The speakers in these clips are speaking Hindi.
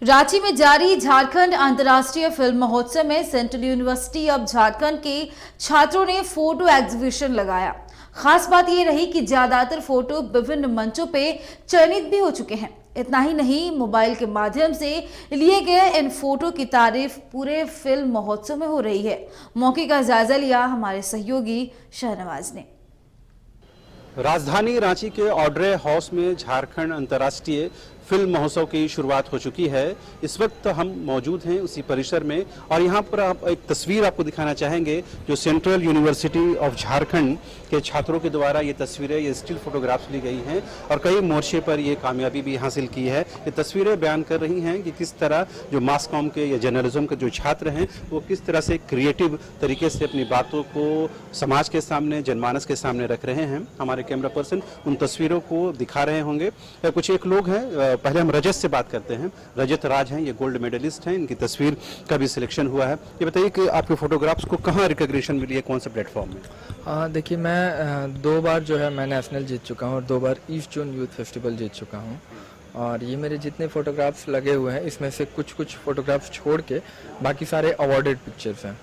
रांची में जारी झारखंड अंतर्राष्ट्रीय फिल्म महोत्सव में सेंट्रल यूनिवर्सिटी ऑफ झारखंड के छात्रों ने फोटो एग्जीबिशन लगाया। खास बात यह रही कि ज्यादातर फोटो विभिन्न मंचों पे चयनित भी हो चुके हैं। इतना ही नहीं, मोबाइल के माध्यम से लिए गए इन फोटो की तारीफ पूरे फिल्म महोत्सव में हो रही है। मौके का जायजा लिया हमारे सहयोगी शहनवाज ने। राजधानी रांची के ऑड्रे हाउस में झारखंड अंतर्राष्ट्रीय फिल्म महोत्सव की शुरुआत हो चुकी है। इस वक्त हम मौजूद हैं उसी परिसर में और यहाँ पर आप एक तस्वीर आपको दिखाना चाहेंगे जो सेंट्रल यूनिवर्सिटी ऑफ झारखंड के छात्रों के द्वारा ये तस्वीरें, ये स्टिल फोटोग्राफ्स ली गई हैं और कई मोर्चे पर ये कामयाबी भी हासिल की है। ये तस्वीरें बयान कर रही हैं कि किस तरह जो मास कॉम के या जर्नलिज्म के जो छात्र हैं वो किस तरह से क्रिएटिव तरीके से अपनी बातों को समाज के सामने, जनमानस के सामने रख रहे हैं। हमारे कैमरा पर्सन उन तस्वीरों को दिखा रहे होंगे। कुछ एक लोग हैं, पहले हम रजत से बात करते हैं। रजत राज हैं, ये गोल्ड मेडलिस्ट हैं, इनकी तस्वीर का भी सिलेक्शन हुआ है। ये बताइए कि आपके फोटोग्राफ्स को कहाँ रिकॉग्निशन मिली है, कौन से प्लेटफॉर्म में? देखिए, मैं 2 बार जो है मैं नेशनल जीत चुका हूँ और 2 बार ईस्ट जोन यूथ फेस्टिवल जीत चुका हूँ। और ये मेरे जितने फोटोग्राफ्स लगे हुए हैं इसमें से कुछ फोटोग्राफ्स छोड़ के बाकी सारे अवार्डेड पिक्चर्स हैं।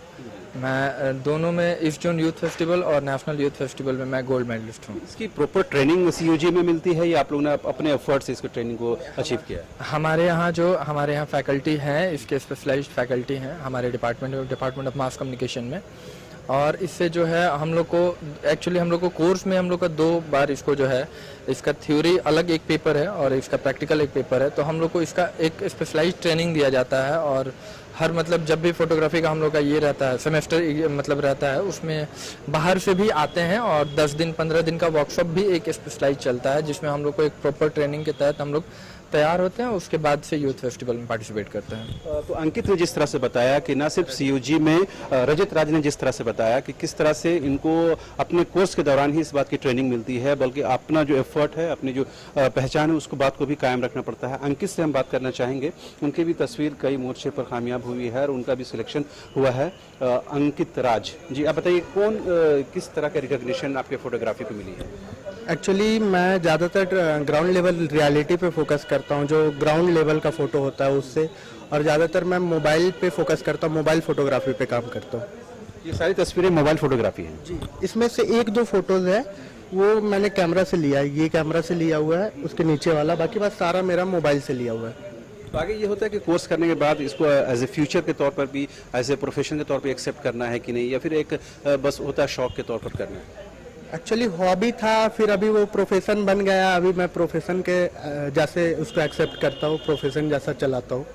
मैं दोनों में ईस्ट जोन यूथ फेस्टिवल और नेशनल यूथ फेस्टिवल में मैं गोल्ड मेडलिस्ट हूँ। इसकी प्रॉपर ट्रेनिंग सीयूजी में मिलती है या आप लोगों ने अपने एफर्ट से इसको ट्रेनिंग को अचीव किया है? हमारे यहाँ फैकल्टी हैं, इसके स्पेशलाइज्ड फैकल्टी हैं हमारे डिपार्टमेंट ऑफ मास कम्युनिकेशन में। और इससे जो है हम लोग को कोर्स में हम लोग का 2 बार इसको जो है इसका थ्योरी अलग एक पेपर है और इसका प्रैक्टिकल एक पेपर है। तो हम लोग को इसका एक स्पेशलाइज्ड ट्रेनिंग दिया जाता है और हर जब भी फोटोग्राफी का हम लोग का ये रहता है सेमेस्टर रहता है, उसमें बाहर से भी आते हैं और 10 दिन 15 दिन का वर्कशॉप भी एक स्पेशलाइज चलता है जिसमें हम लोग को एक प्रॉपर ट्रेनिंग के तहत हम लोग तैयार होते हैं। उसके बाद से यूथ फेस्टिवल में पार्टिसिपेट करते हैं। तो अंकित ने जिस तरह से बताया कि न सिर्फ सीयूजी में, रजत राज ने जिस तरह से बताया कि किस तरह से इनको अपने कोर्स के दौरान ही इस बात की ट्रेनिंग मिलती है, बल्कि अपना जो एफर्ट है, अपनी जो पहचान है उसको बात को भी कायम रखना पड़ता है। अंकित से हम बात करना चाहेंगे। उनकी भी तस्वीर कई मोर्चे पर कामयाब हुई है और उनका भी सिलेक्शन हुआ है। अंकित राज जी, आप बताइए किस तरह का रिकॉग्निशन आपके फोटोग्राफी को मिली है? एक्चुअली मैं ज़्यादातर ग्राउंड लेवल रियलिटी पे फोकस करता हूँ, जो ग्राउंड लेवल का फ़ोटो होता है उससे, और ज़्यादातर मैं मोबाइल पे फोकस करता हूँ, मोबाइल फ़ोटोग्राफी पे काम करता हूँ। ये सारी तस्वीरें मोबाइल फोटोग्राफी हैं जी। इसमें से 1-2 फोटोज़ है वो मैंने कैमरा से लिया है, ये कैमरा से लिया हुआ है, उसके नीचे वाला, बाकी बस सारा मेरा मोबाइल से लिया हुआ है। तो आगे ये होता है कि कोर्स करने के बाद इसको एज ए फ्यूचर के तौर पर भी, एज ए प्रोफेशन के तौर पर एक्सेप्ट करना है कि नहीं, या फिर एक बस होता है शौक के तौर पर करना है? एक्चुअली हॉबी था, फिर अभी वो प्रोफेशन बन गया। अभी मैं प्रोफेशन के जैसे उसको एक्सेप्ट करता हूँ, प्रोफेशन जैसा चलाता हूँ।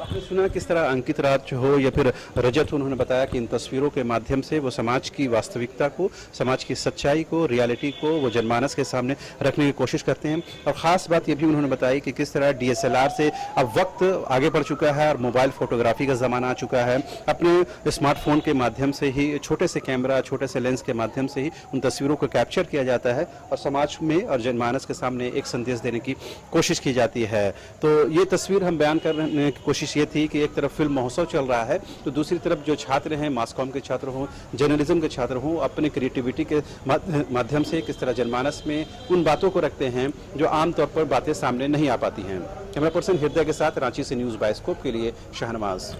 आपने सुना किस तरह अंकित राज हो या फिर रजत, उन्होंने बताया कि इन तस्वीरों के माध्यम से वो समाज की वास्तविकता को, समाज की सच्चाई को, रियलिटी को वो जनमानस के सामने रखने की कोशिश करते हैं। और ख़ास बात ये भी उन्होंने बताई कि किस तरह DSLR से अब वक्त आगे बढ़ चुका है और मोबाइल फोटोग्राफी का ज़माना आ चुका है। अपने स्मार्टफोन के माध्यम से ही, छोटे से कैमरा, छोटे से लेंस के माध्यम से ही उन तस्वीरों को कैप्चर किया जाता है और समाज में और जनमानस के सामने एक संदेश देने की कोशिश की जाती है। तो ये तस्वीर हम बयान करने की कोशिश ये थी कि एक तरफ फिल्म महोत्सव चल रहा है तो दूसरी तरफ जो छात्र हैं, मास कॉम के छात्र हों, जर्नलिज्म के छात्र हों, अपने क्रिएटिविटी के माध्यम से किस तरह जनमानस में उन बातों को रखते हैं जो आमतौर पर बातें सामने नहीं आ पाती हैं। कैमरा पर्सन हृदय के साथ रांची से न्यूज़ बायोस्कोप के लिए शहनवाज।